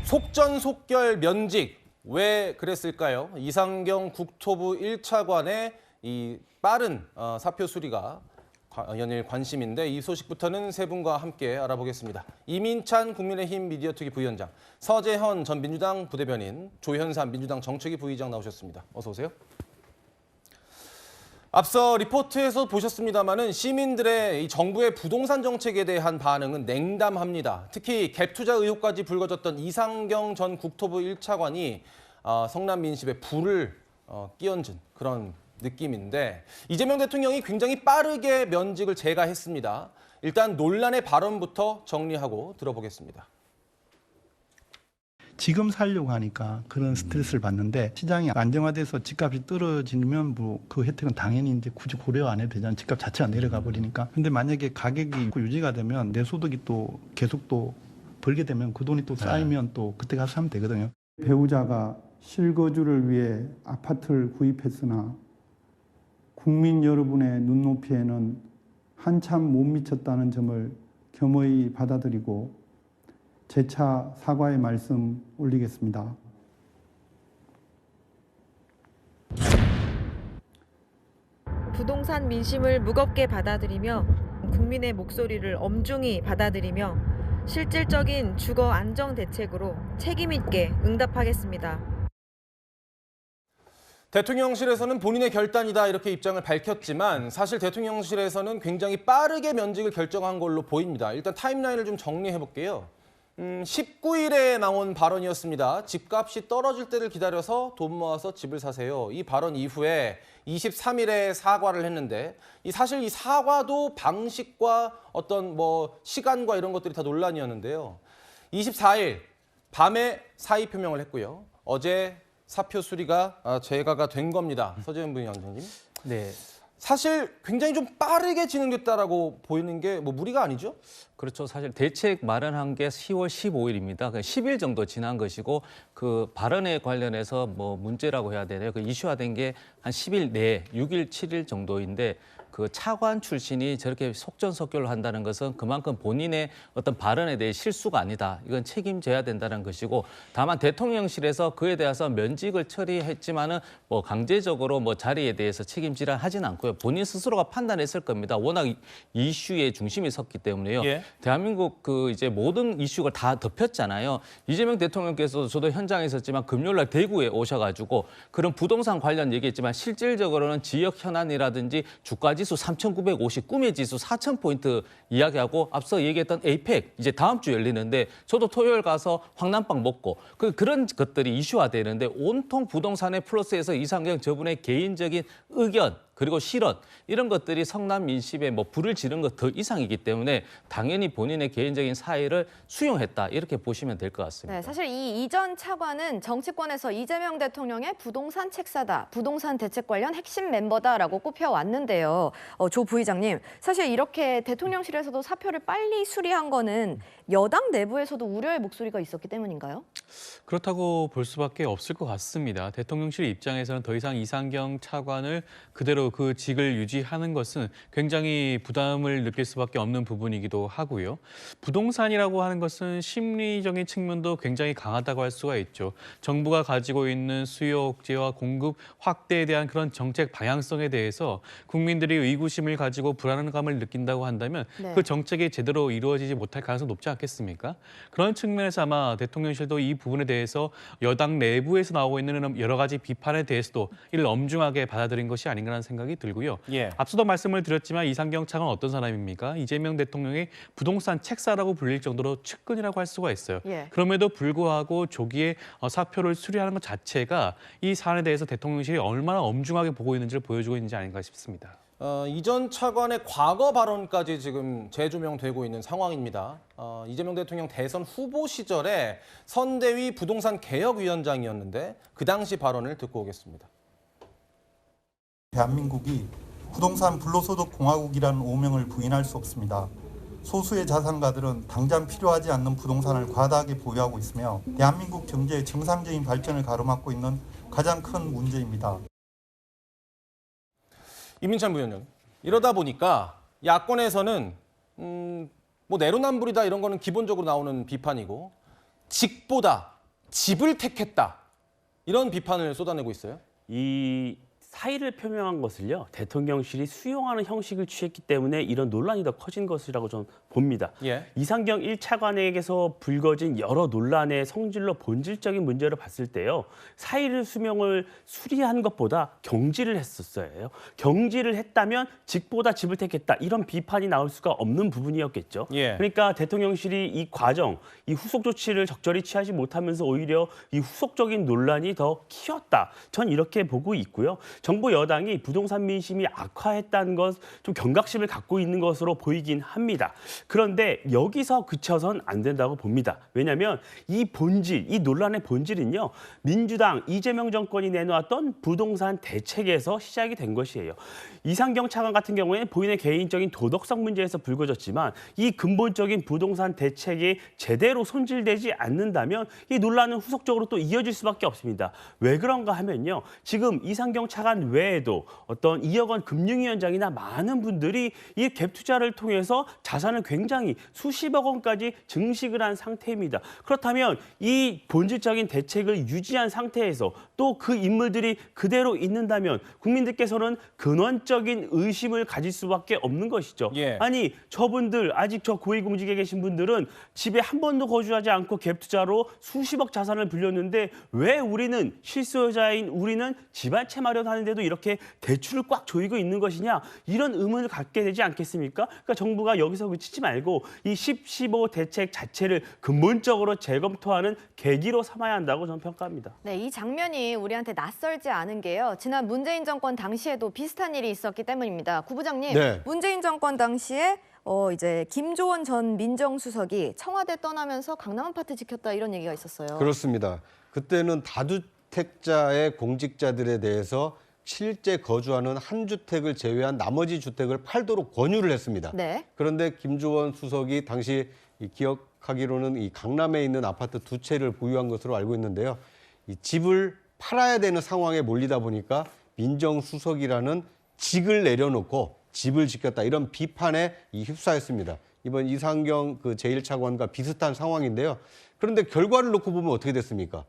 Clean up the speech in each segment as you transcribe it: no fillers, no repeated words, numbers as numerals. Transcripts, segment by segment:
속전속결 면직, 왜 그랬을까요? 이상경 국토부 1차관의 이 빠른 사표 수리가 연일 관심인데 이 소식부터는 세 분과 함께 알아보겠습니다. 이민찬 국민의힘 미디어특위 부위원장, 서재현 전 민주당 부대변인, 조현삼 민주당 정책위 부의장 나오셨습니다. 어서 오세요. 앞서 리포트에서 보셨습니다마는 시민들의 이 정부의 부동산 정책에 대한 반응은 냉담합니다. 특히 갭 투자 의혹까지 불거졌던 이상경 전 국토부 1차관이 성남 민심에 불을 끼얹은 그런 느낌인데 이재명 대통령이 굉장히 빠르게 면직을 재가했습니다. 일단 논란의 발언부터 정리하고 들어보겠습니다. 지금 살려고 하니까 그런 스트레스를 받는데 시장이 안정화돼서 집값이 떨어지면 뭐 그 혜택은 당연히 이제 굳이 고려 안 해도 되잖아요. 집값 자체가 내려가 버리니까. 근데 만약에 가격이 유지가 되면 내 소득이 또 계속 또 벌게 되면 그 돈이 또 쌓이면 또 그때 가서 하면 되거든요. 배우자가 실거주를 위해 아파트를 구입했으나 국민 여러분의 눈높이에는 한참 못 미쳤다는 점을 겸허히 받아들이고 재차 사과의 말씀 올리겠습니다. 부동산 민심을 무겁게 받아들이며 국민의 목소리를 엄중히 받아들이며 실질적인 주거 안정 대책으로 책임 있게 응답하겠습니다. 대통령실에서는 본인의 결단이다 이렇게 입장을 밝혔지만 사실 대통령실에서는 굉장히 빠르게 면직을 결정한 걸로 보입니다. 일단 타임라인을 좀 정리해 볼게요. 19일에 나온 발언이었습니다. 집값이 떨어질 때를 기다려서 돈 모아서 집을 사세요. 이 발언 이후에 23일에 사과를 했는데 사실 이 사과도 방식과 어떤 시간과 이런 것들이 다 논란이었는데요. 24일 밤에 사의 표명을 했고요. 어제 사표 수리가 재가가 된 겁니다. 서재현 부위원장님. 네. 사실 굉장히 좀 빠르게 진행됐다라고 보이는 게 무리가 아니죠? 그렇죠. 사실 대책 마련한 게 10월 15일입니다. 10일 정도 지난 것이고 그 발언에 관련해서 문제라고 해야 되나요? 그 이슈화된 게 한 10일 내에 6일, 7일 정도인데 그 차관 출신이 저렇게 속전속결로 한다는 것은 그만큼 본인의 어떤 발언에 대해 실수가 아니다. 이건 책임져야 된다는 것이고 다만 대통령실에서 그에 대해서 면직을 처리했지만은 강제적으로 자리에 대해서 책임지라 하진 않고요. 본인 스스로가 판단했을 겁니다. 워낙 이슈의 중심이 섰기 때문에요. 예. 대한민국 이제 모든 이슈가 다 덮였잖아요. 이재명 대통령께서도 저도 현장에 있었지만 금요일날 대구에 오셔가지고 그런 부동산 관련 얘기했지만 실질적으로는 지역 현안이라든지 주가지수 3,950, 꿈의 지수 4,000포인트 이야기하고 앞서 얘기했던 에이펙 이제 다음 주 열리는데 저도 토요일 가서 황남빵 먹고 그런 것들이 이슈화되는데 온통 부동산의 플러스에서 이상경 저분의 개인적인 의견 그리고 실언 이런 것들이 성남 민심에 불을 지른 것 더 이상이기 때문에 당연히 본인의 개인적인 사의를 수용했다 이렇게 보시면 될 것 같습니다. 네, 사실 이 이전 차관은 정치권에서 이재명 대통령의 부동산 책사다, 부동산 대책 관련 핵심 멤버다라고 꼽혀왔는데요. 조 부의장님, 사실 이렇게 대통령실에서도 사표를 빨리 수리한 거는 여당 내부에서도 우려의 목소리가 있었기 때문인가요? 그렇다고 볼 수밖에 없을 것 같습니다. 대통령실 입장에서는 더 이상 이상경 차관을 그대로 그 직을 유지하는 것은 굉장히 부담을 느낄 수밖에 없는 부분이기도 하고요. 부동산이라고 하는 것은 심리적인 측면도 굉장히 강하다고 할 수가 있죠. 정부가 가지고 있는 수요 억제와 공급 확대에 대한 그런 정책 방향성에 대해서 국민들이 의구심을 가지고 불안감을 느낀다고 한다면 네. 그 정책이 제대로 이루어지지 못할 가능성이 높지 않겠습니까? 그런 측면에서 아마 대통령실도 이 부분에 대해서 여당 내부에서 나오고 있는 여러 가지 비판에 대해서도 이를 엄중하게 받아들인 것이 아닌가라는 생각이 들고요. 예. 앞서도 말씀을 드렸지만 이상경 차관은 어떤 사람입니까? 이재명 대통령의 부동산 책사라고 불릴 정도로 측근이라고 할 수가 있어요. 예. 그럼에도 불구하고 조기에 사표를 수리하는 것 자체가 이 사안에 대해서 대통령실이 얼마나 엄중하게 보고 있는지를 보여주고 있는지 아닌가 싶습니다. 이전 차관의 과거 발언까지 지금 재조명되고 있는 상황입니다. 이재명 대통령 대선 후보 시절에 선대위 부동산 개혁위원장이었는데 그 당시 발언을 듣고 오겠습니다. 대한민국이 부동산 불로소득 공화국이라는 오명을 부인할 수 없습니다. 소수의 자산가들은 당장 필요하지 않는 부동산을 과다하게 보유하고 있으며 대한민국 경제의 정상적인 발전을 가로막고 있는 가장 큰 문제입니다. 이민찬 부위원장, 이러다 보니까 야권에서는 내로남불이다 이런 거는 기본적으로 나오는 비판이고 직보다 집을 택했다. 이런 비판을 쏟아내고 있어요. 이 사의를 표명한 것을요, 대통령실이 수용하는 형식을 취했기 때문에 이런 논란이 더 커진 것이라고 저는 봅니다. 예. 이상경 1차관에게서 불거진 여러 논란의 성질로 본질적인 문제를 봤을 때요, 사의를 수명을 수리한 것보다 경질을 했었어요. 경질을 했다면 직보다 집을 택했다, 이런 비판이 나올 수가 없는 부분이었겠죠. 예. 그러니까 대통령실이 이 과정, 이 후속 조치를 적절히 취하지 못하면서 오히려 이 후속적인 논란이 더 키웠다. 전 이렇게 보고 있고요. 정부 여당이 부동산 민심이 악화했다는 것, 좀 경각심을 갖고 있는 것으로 보이긴 합니다. 그런데 여기서 그쳐선 안 된다고 봅니다. 왜냐하면 이 본질, 이 논란의 본질은요, 민주당 이재명 정권이 내놓았던 부동산 대책에서 시작이 된 것이에요. 이상경 차관 같은 경우에는 본인의 개인적인 도덕성 문제에서 불거졌지만 이 근본적인 부동산 대책이 제대로 손질되지 않는다면 이 논란은 후속적으로 또 이어질 수밖에 없습니다. 왜 그런가 하면요, 지금 이상경 차관 외에도 어떤 2억 원 금융위원장이나 많은 분들이 이 갭 투자를 통해서 자산을 굉장히 수십억 원까지 증식을 한 상태입니다. 그렇다면 이 본질적인 대책을 유지한 상태에서 또 그 인물들이 그대로 있는다면 국민들께서는 근원적인 의심을 가질 수밖에 없는 것이죠. 예. 아니, 저분들 아직 저 고위공직에 계신 분들은 집에 한 번도 거주하지 않고 갭 투자로 수십억 자산을 불렸는데 왜 우리는 실소유자인 우리는 집안채 마련하는데도 이렇게 대출을 꽉 조이고 있는 것이냐, 이런 의문을 갖게 되지 않겠습니까? 그러니까 정부가 여기서 그치지 말고 이 10.15 대책 자체를 근본적으로 재검토하는 계기로 삼아야 한다고 저는 평가합니다. 네, 이 장면이 우리한테 낯설지 않은 게요, 지난 문재인 정권 당시에도 비슷한 일이 있었기 때문입니다. 구 부장님, 네. 문재인 정권 당시에 이제 김조원 전 민정수석이 청와대 떠나면서 강남 아파트 지켰다, 이런 얘기가 있었어요. 그렇습니다. 그때는 다주택자의 공직자들에 대해서 실제 거주하는 한 주택을 제외한 나머지 주택을 팔도록 권유를 했습니다. 네. 그런데 김조원 수석이 당시 기억하기로는 이 강남에 있는 아파트 2채를 보유한 것으로 알고 있는데요. 이 집을 팔아야 되는 상황에 몰리다 보니까 민정수석이라는 직을 내려놓고 집을 지켰다, 이런 비판에 휩싸였습니다. 이번 이상경 그 제1차관과 비슷한 상황인데요. 그런데 결과를 놓고 보면 어떻게 됐습니까?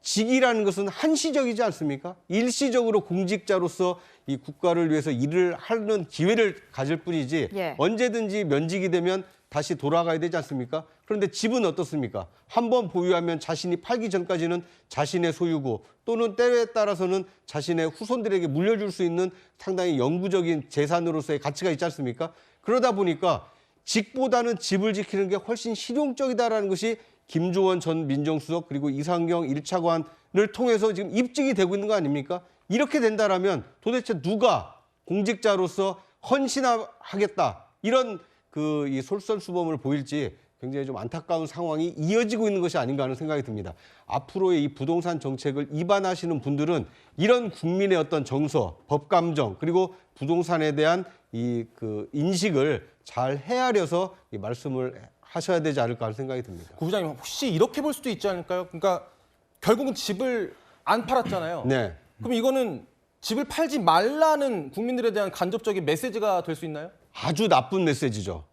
직이라는 것은 한시적이지 않습니까? 일시적으로 공직자로서 이 국가를 위해서 일을 하는 기회를 가질 뿐이지 예. 언제든지 면직이 되면 다시 돌아가야 되지 않습니까? 그런데 집은 어떻습니까? 한번 보유하면 자신이 팔기 전까지는 자신의 소유고, 또는 때에 따라서는 자신의 후손들에게 물려줄 수 있는 상당히 영구적인 재산으로서의 가치가 있지 않습니까? 그러다 보니까 직보다는 집을 지키는 게 훨씬 실용적이다라는 것이 김조원 전 민정수석 그리고 이상경 1차관을 통해서 지금 입증이 되고 있는 거 아닙니까? 이렇게 된다라면 도대체 누가 공직자로서 헌신하겠다, 이런 이 솔선수범을 보일지 굉장히 좀 안타까운 상황이 이어지고 있는 것이 아닌가 하는 생각이 듭니다. 앞으로의 이 부동산 정책을 입안하시는 분들은 이런 국민의 어떤 정서, 법감정, 그리고 부동산에 대한 인식을 잘 헤아려서 이 말씀을 하셔야 되지 않을까 하는 생각이 듭니다. 구 부장님, 혹시 이렇게 볼 수도 있지 않을까요? 그러니까 결국은 집을 안 팔았잖아요. 네. 그럼 이거는 집을 팔지 말라는 국민들에 대한 간접적인 메시지가 될 수 있나요? 아주 나쁜 메시지죠.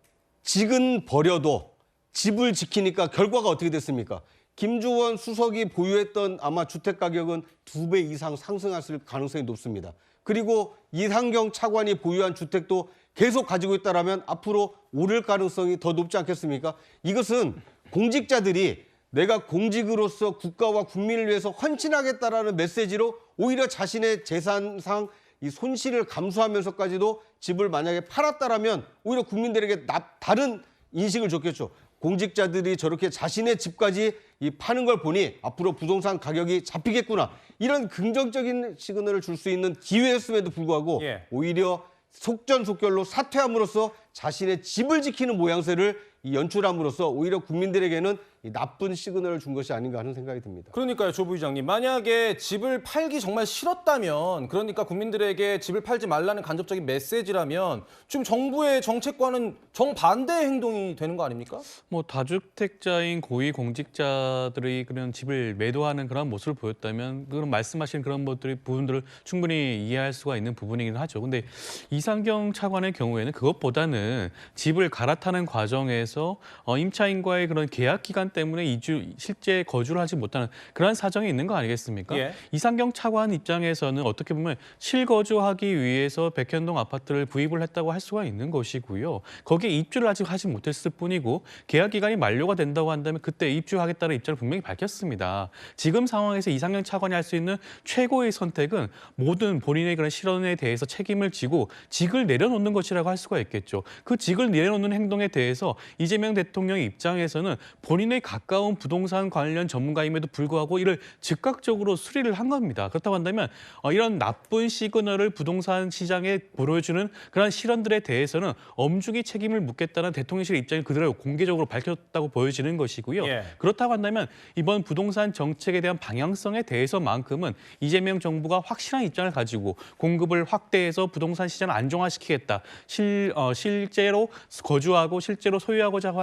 직은 버려도 집을 지키니까 결과가 어떻게 됐습니까? 김조원 수석이 보유했던 아마 주택 가격은 2배 이상 상승했을 가능성이 높습니다. 그리고 이상경 차관이 보유한 주택도 계속 가지고 있다라면 앞으로 오를 가능성이 더 높지 않겠습니까? 이것은 공직자들이 내가 공직으로서 국가와 국민을 위해서 헌신하겠다라는 메시지로 오히려 자신의 재산상 이 손실을 감수하면서까지도 집을 만약에 팔았다라면 오히려 국민들에게 다른 인식을 줬겠죠. 공직자들이 저렇게 자신의 집까지 파는 걸 보니 앞으로 부동산 가격이 잡히겠구나, 이런 긍정적인 시그널을 줄 수 있는 기회였음에도 불구하고 예. 오히려 속전속결로 사퇴함으로써 자신의 집을 지키는 모양새를 연출함으로써 오히려 국민들에게는 나쁜 시그널을 준 것이 아닌가 하는 생각이 듭니다. 그러니까요, 조 부의장님. 만약에 집을 팔기 정말 싫었다면, 그러니까 국민들에게 집을 팔지 말라는 간접적인 메시지라면 지금 정부의 정책과는 정반대의 행동이 되는 거 아닙니까? 뭐 다주택자인 고위 공직자들이 그런 집을 매도하는 그런 모습을 보였다면 그런 말씀하신 그런 부분들을 충분히 이해할 수가 있는 부분이긴 하죠. 근데 이상경 차관의 경우에는 그것보다는 집을 갈아타는 과정에서 임차인과의 그런 계약 기간 시간 때문에 실제 거주를 하지 못하는 그런 사정이 있는 거 아니겠습니까? 예. 이상경 차관 입장에서는 어떻게 보면 실거주하기 위해서 백현동 아파트를 구입을 했다고 할 수가 있는 것이고요. 거기에 입주를 아직 하지 못했을 뿐이고 계약 기간이 만료가 된다고 한다면 그때 입주하겠다는 입장을 분명히 밝혔습니다. 지금 상황에서 이상경 차관이 할 수 있는 최고의 선택은 모든 본인의 그런 실언에 대해서 책임을 지고 직을 내려놓는 것이라고 할 수가 있겠죠. 그 직을 내려놓는 행동에 대해서 이재명 대통령 입장에서는 본인의 가까운 부동산 관련 전문가임에도 불구하고 이를 즉각적으로 수리를 한 겁니다. 그렇다고 한다면 이런 나쁜 시그널을 부동산 시장에 보여주는 그런 실언들에 대해서는 엄중히 책임을 묻겠다는 대통령실의 입장을 그대로 공개적으로 밝혔다고 보여지는 것이고요. 예. 그렇다고 한다면 이번 부동산 정책에 대한 방향성에 대해서만큼은 이재명 정부가 확실한 입장을 가지고 공급을 확대해서 부동산 시장을 안정화시키겠다. 실제로 거주하고 실제로 소유하고자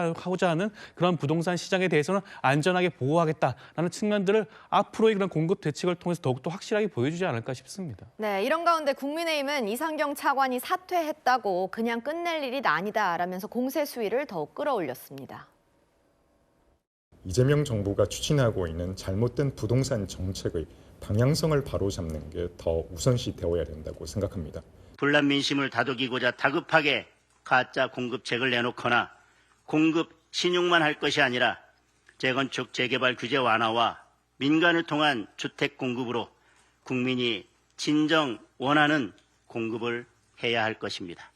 하는 그런 부동산 시장에 대해서는 안전하게 보호하겠다라는 측면들을 앞으로의 그런 공급 대책을 통해서 더욱더 확실하게 보여주지 않을까 싶습니다. 네, 이런 가운데 국민의힘은 이상경 차관이 사퇴했다고 그냥 끝낼 일이 아니다라면서 공세 수위를 더욱 끌어올렸습니다. 이재명 정부가 추진하고 있는 잘못된 부동산 정책의 방향성을 바로잡는 게 더 우선시 되어야 된다고 생각합니다. 불난 민심을 다독이고자 다급하게 가짜 공급책을 내놓거나 공급 신용만 할 것이 아니라 재건축 재개발 규제 완화와 민간을 통한 주택 공급으로 국민이 진정 원하는 공급을 해야 할 것입니다.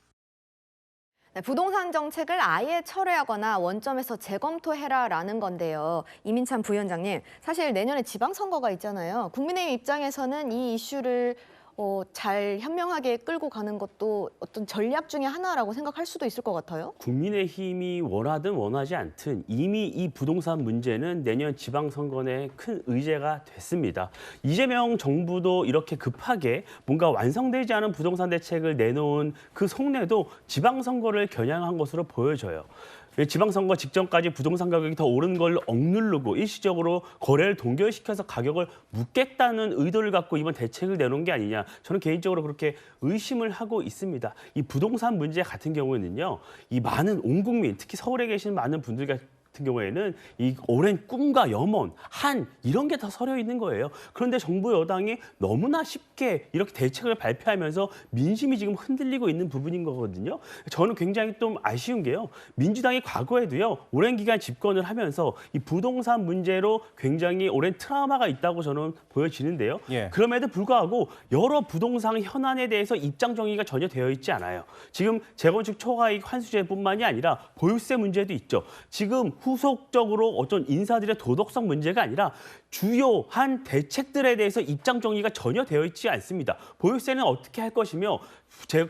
네, 부동산 정책을 아예 철회하거나 원점에서 재검토해라라는 건데요. 이민찬 부위원장님, 사실 내년에 지방선거가 있잖아요. 국민의힘 입장에서는 이 이슈를 잘 현명하게 끌고 가는 것도 어떤 전략 중에 하나라고 생각할 수도 있을 것 같아요. 국민의힘이 원하든 원하지 않든 이미 이 부동산 문제는 내년 지방선거 내 큰 의제가 됐습니다. 이재명 정부도 이렇게 급하게 뭔가 완성되지 않은 부동산 대책을 내놓은 그 속내도 지방선거를 겨냥한 것으로 보여져요. 지방선거 직전까지 부동산 가격이 더 오른 걸 억누르고 일시적으로 거래를 동결시켜서 가격을 묻겠다는 의도를 갖고 이번 대책을 내놓은 게 아니냐. 저는 개인적으로 그렇게 의심을 하고 있습니다. 이 부동산 문제 같은 경우에는요. 이 많은 온 국민, 특히 서울에 계신 많은 분들 같은 경우에는 이 오랜 꿈과 염원, 한 이런 게 다 서려 있는 거예요. 그런데 정부 여당이 너무나 쉽게 이렇게 대책을 발표하면서 민심이 지금 흔들리고 있는 부분인 거거든요. 저는 굉장히 좀 아쉬운 게요. 민주당이 과거에도요. 오랜 기간 집권을 하면서 이 부동산 문제로 굉장히 오랜 트라우마가 있다고 저는 보여지는데요. 예. 그럼에도 불구하고 여러 부동산 현안에 대해서 입장 정의가 전혀 되어 있지 않아요. 지금 재건축 초과이익 환수제뿐만이 아니라 보유세 문제도 있죠. 지금 후속적으로 어떤 인사들의 도덕성 문제가 아니라 주요한 대책들에 대해서 입장 정리가 전혀 되어 있지 않습니다. 보유세는 어떻게 할 것이며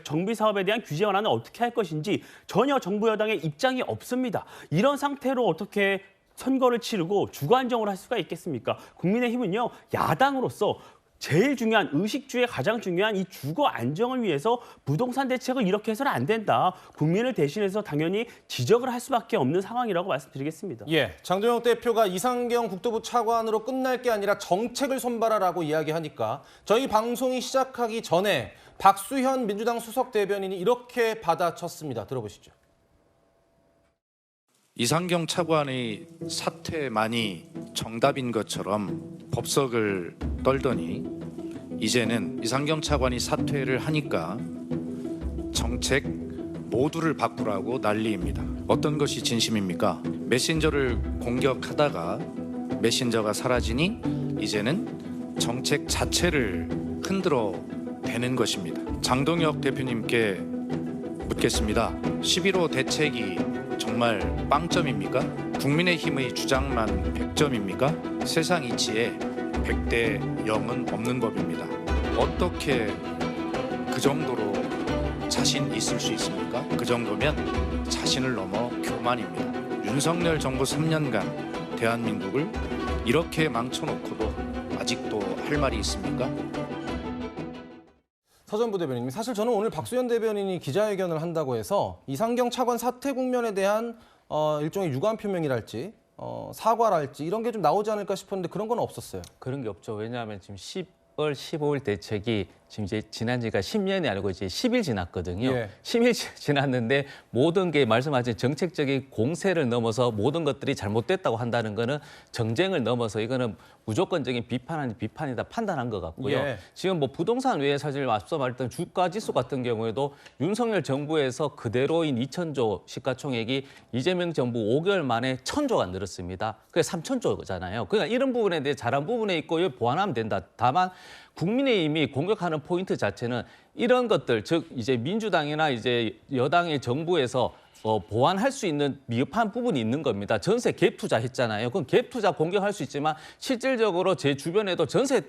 정비 사업에 대한 규제 완화는 어떻게 할 것인지 전혀 정부 여당의 입장이 없습니다. 이런 상태로 어떻게 선거를 치르고 주관정을 할 수가 있겠습니까? 국민의힘은요, 야당으로서 제일 중요한 의식주의 가장 중요한 이 주거 안정을 위해서 부동산 대책을 이렇게 해서는 안 된다. 국민을 대신해서 당연히 지적을 할 수밖에 없는 상황이라고 말씀드리겠습니다. 예, 장동혁 대표가 이상경 국토부 차관으로 끝날 게 아니라 정책을 손발하라고 이야기하니까 저희 방송이 시작하기 전에 박수현 민주당 수석 대변인이 이렇게 받아쳤습니다. 들어보시죠. 이상경 차관의 사퇴만이 정답인 것처럼 법석을 떨더니 이제는 이상경 차관이 사퇴를 하니까 정책 모두를 바꾸라고 난리입니다. 어떤 것이 진심입니까? 메신저를 공격하다가 메신저가 사라지니 이제는 정책 자체를 흔들어 대는 것입니다. 장동혁 대표님께 묻겠습니다. 11호 대책이 정말 빵점입니까? 국민의힘의 주장만 100점입니까? 세상 이치에 100대 0은 없는 법입니다. 어떻게 그 정도로 자신 있을 수 있습니까? 그 정도면 자신을 넘어 교만입니다. 윤석열 정부 3년간 대한민국을 이렇게 망쳐놓고도 아직도 할 말이 있습니까? 서전부 대변인님, 사실 저는 오늘 박수현 대변인이 기자회견을 한다고 해서 이상경 차관 사퇴 국면에 대한 일종의 유감 표명이랄지 사과랄지 이런 게 좀 나오지 않을까 싶었는데 그런 건 없었어요. 그런 게 없죠. 왜냐하면 지금 10월 15일 대책이 지금 이제 지난 지가 10년이 아니고 이제 10일 지났거든요. 예. 10일 지났는데 모든 게 말씀하신 정책적인 공세를 넘어서 모든 것들이 잘못됐다고 한다는 거는 정쟁을 넘어서 이거는 무조건적인 비판이다 판단한 것 같고요. 예. 지금 뭐 부동산 외에 사실 앞서 말했던 주가 지수 같은 경우에도 윤석열 정부에서 그대로인 2,000조 시가총액이 이재명 정부 5개월 만에 1,000조가 늘었습니다. 그게 3,000조잖아요. 그러니까 이런 부분에 대해 잘한 부분에 있고 이걸 보완하면 된다. 다만 국민의힘이 공격하는 포인트 자체는 이런 것들, 즉 이제 민주당이나 이제 여당의 정부에서 보완할 수 있는 미흡한 부분이 있는 겁니다. 전세 갭 투자 했잖아요. 그럼 갭 투자 공격할 수 있지만 실질적으로 제 주변에도 전세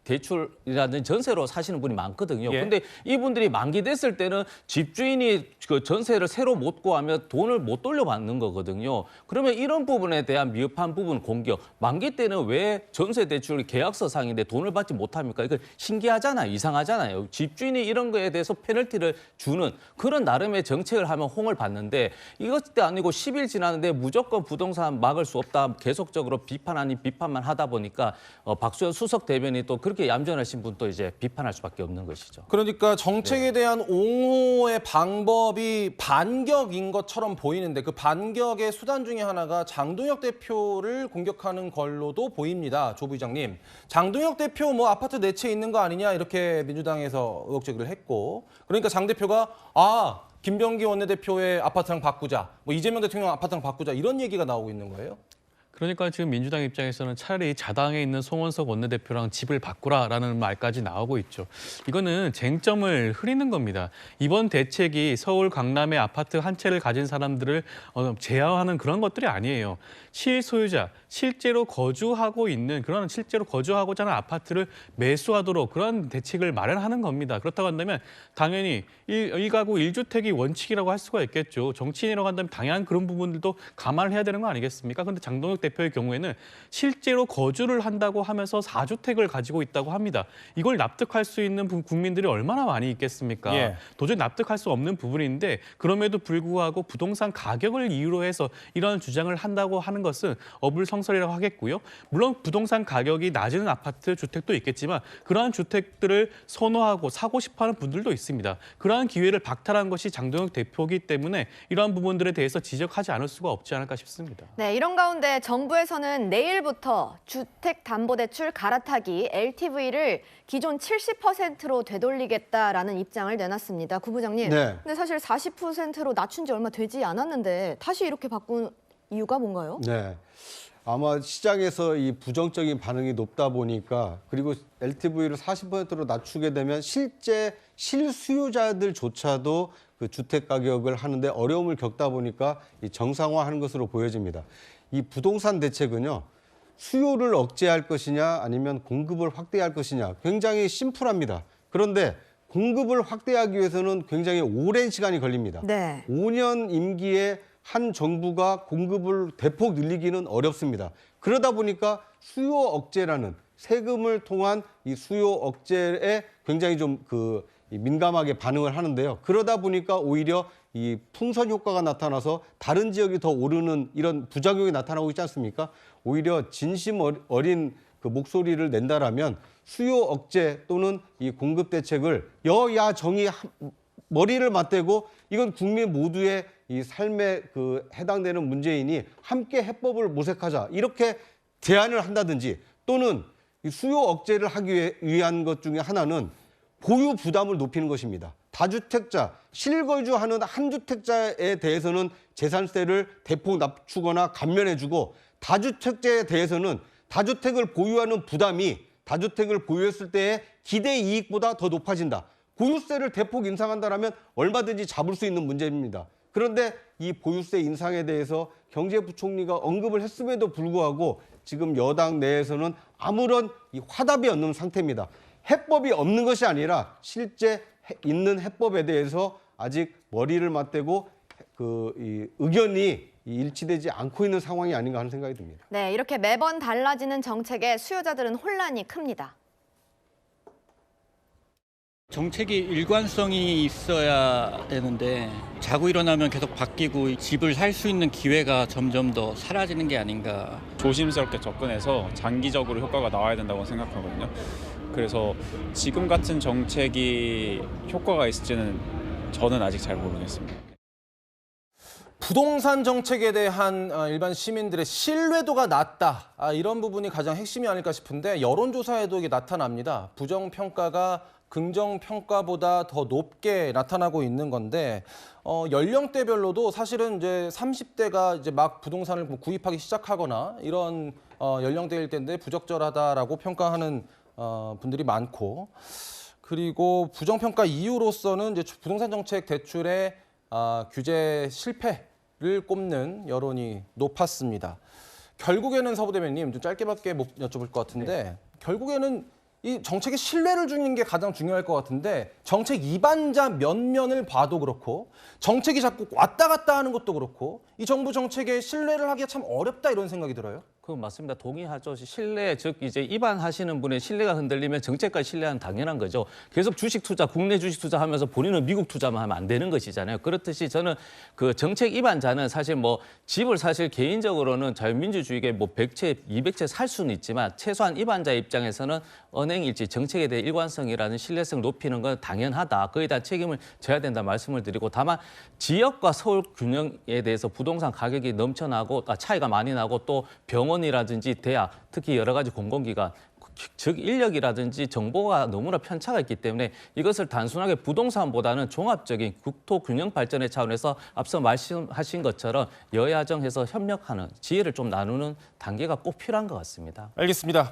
대출이라든지 전세로 사시는 분이 많거든요. 예. 근데 이분들이 만기됐을 때는 집주인이 그 전세를 새로 못 구하면 돈을 못 돌려받는 거거든요. 그러면 이런 부분에 대한 미흡한 부분 공격, 만기 때는 왜 전세 대출 계약서상인데 돈을 받지 못합니까? 이거 신기하잖아요. 이상하잖아요. 집주인이 이런 거에 대해서 페널티를 주는 그런 나름의 정책을 하면 홍을 받는데 이것도 아니고 10일 지났는데 무조건 부동산 막을 수 없다. 계속적으로 비판 아닌 비판만 하다 보니까 박수현 수석 대변인이 또 그렇게 얌전하신 분도 이제 비판할 수밖에 없는 것이죠. 그러니까 정책에 대한 옹호의 방법이 반격인 것처럼 보이는데 그 반격의 수단 중에 하나가 장동혁 대표를 공격하는 걸로도 보입니다. 조 부의장님. 장동혁 대표 뭐 아파트 내 채 있는 거 아니냐 이렇게 민주당에서 의혹 제기를 했고 그러니까 장 대표가 김병기 원내대표의 아파트랑 바꾸자, 뭐 이재명 대통령 아파트랑 바꾸자 이런 얘기가 나오고 있는 거예요? 그러니까 지금 민주당 입장에서는 차라리 자당에 있는 송원석 원내대표랑 집을 바꾸라라는 말까지 나오고 있죠. 이거는 쟁점을 흐리는 겁니다. 이번 대책이 서울 강남의 아파트 한 채를 가진 사람들을 제어하는 그런 것들이 아니에요. 실소유자, 실제로 거주하고자 하는 아파트를 매수하도록 그런 대책을 마련하는 겁니다. 그렇다고 한다면 당연히 1가구 1주택이 원칙이라고 할 수가 있겠죠. 정치인이라고 한다면 당연한 그런 부분들도 감안을 해야 되는 거 아니겠습니까? 그런데 장동혁 대표의 경우에는 실제로 거주를 한다고 하면서 4주택을 가지고 있다고 합니다. 이걸 납득할 수 있는 국민들이 얼마나 많이 있겠습니까? 예. 도저히 납득할 수 없는 부분인데 그럼에도 불구하고 부동산 가격을 이유로 해서 이런 주장을 한다고 하는 것은 어불성설이라고 하겠고요. 물론 부동산 가격이 낮은 아파트 주택도 있겠지만 그러한 주택들을 선호하고 사고 싶어하는 분들도 있습니다. 그러한 기회를 박탈한 것이 장동혁 대표이기 때문에 이러한 부분들에 대해서 지적하지 않을 수가 없지 않을까 싶습니다. 네, 이런 가운데 정부에서는 내일부터 주택담보대출 갈아타기 LTV를 기존 70%로 되돌리겠다라는 입장을 내놨습니다. 구 부장님. 네. 근데 사실 40%로 낮춘 지 얼마 되지 않았는데 다시 이렇게 바꾼 이유가 뭔가요? 네. 아마 시장에서 이 부정적인 반응이 높다 보니까 그리고 LTV를 40%로 낮추게 되면 실제 실수요자들조차도 그 주택 가격을 하는데 어려움을 겪다 보니까 이 정상화하는 것으로 보여집니다. 이 부동산 대책은요. 수요를 억제할 것이냐 아니면 공급을 확대할 것이냐 굉장히 심플합니다. 그런데 공급을 확대하기 위해서는 굉장히 오랜 시간이 걸립니다. 네. 5년 임기에 한 정부가 공급을 대폭 늘리기는 어렵습니다. 그러다 보니까 수요 억제라는 세금을 통한 이 수요 억제에 굉장히 좀 민감하게 반응을 하는데요. 그러다 보니까 오히려 이 풍선 효과가 나타나서 다른 지역이 더 오르는 이런 부작용이 나타나고 있지 않습니까? 오히려 진심 어린 그 목소리를 낸다라면 수요 억제 또는 이 공급 대책을 여야 정이 머리를 맞대고 이건 국민 모두의 이 삶에 해당되는 문제이니 함께 해법을 모색하자 이렇게 제안을 한다든지 또는 이 수요 억제를 하기 위한 것 중에 하나는 보유 부담을 높이는 것입니다. 다주택자, 실거주하는 한 주택자에 대해서는 재산세를 대폭 낮추거나 감면해주고 다주택자에 대해서는 다주택을 보유하는 부담이 다주택을 보유했을 때의 기대 이익보다 더 높아진다. 보유세를 대폭 인상한다면 얼마든지 잡을 수 있는 문제입니다. 그런데 이 보유세 인상에 대해서 경제부총리가 언급을 했음에도 불구하고 지금 여당 내에서는 아무런 이 화답이 없는 상태입니다. 해법이 없는 것이 아니라 실제 있는 해법에 대해서 아직 머리를 맞대고 이 의견이 일치되지 않고 있는 상황이 아닌가 하는 생각이 듭니다. 네, 이렇게 매번 달라지는 정책에 수요자들은 혼란이 큽니다. 정책이 일관성이 있어야 되는데 자고 일어나면 계속 바뀌고 집을 살 수 있는 기회가 점점 더 사라지는 게 아닌가. 조심스럽게 접근해서 장기적으로 효과가 나와야 된다고 생각하거든요. 그래서 지금 같은 정책이 효과가 있을지는 저는 아직 잘 모르겠습니다. 부동산 정책에 대한 일반 시민들의 신뢰도가 낮다. 이런 부분이 가장 핵심이 아닐까 싶은데 여론조사에도 이게 나타납니다. 부정평가가 긍정평가보다 더 높게 나타나고 있는 건데 연령대별로도 사실은 이제 30대가 이제 막 부동산을 구입하기 시작하거나 이런 연령대일 텐데 부적절하다라고 평가하는 분들이 많고, 그리고 부정평가 이유로서는 이제 부동산 정책 대출의 규제 실패를 꼽는 여론이 높았습니다. 결국에는 서부대변님 좀 짧게밖에 못 여쭤볼 것 같은데 결국에는 이 정책의 신뢰를 주는 게 가장 중요할 것 같은데 정책 위반자 몇 면을 봐도 그렇고 정책이 자꾸 왔다 갔다 하는 것도 그렇고 이 정부 정책에 신뢰를 하기가 참 어렵다 이런 생각이 들어요. 그건 맞습니다. 동의하죠. 신뢰, 즉 이제 위반하시는 분의 신뢰가 흔들리면 정책까지 신뢰하는 당연한 거죠. 계속 주식 투자, 국내 주식 투자하면서 본인은 미국 투자만 하면 안 되는 것이잖아요. 그렇듯이 저는 그 정책 위반자는 사실 뭐 집을 사실 개인적으로는 자유민주주의에 뭐 100채, 200채 살 수는 있지만 최소한 위반자 입장에서는 은행일지 정책에 대해 일관성이라는 신뢰성 높이는 건 당연하다. 그에 대한 책임을 져야 된다 말씀을 드리고, 다만 지역과 서울 균형에 대해서 부동산 가격이 넘쳐나고 차이가 많이 나고 또 병원이라든지 대학, 특히 여러 가지 공공기관, 즉 인력이라든지 정보가 너무나 편차가 있기 때문에 이것을 단순하게 부동산보다는 종합적인 국토 균형 발전의 차원에서 앞서 말씀하신 것처럼 여야정해서 협력하는 지혜를 좀 나누는 단계가 꼭 필요한 것 같습니다. 알겠습니다.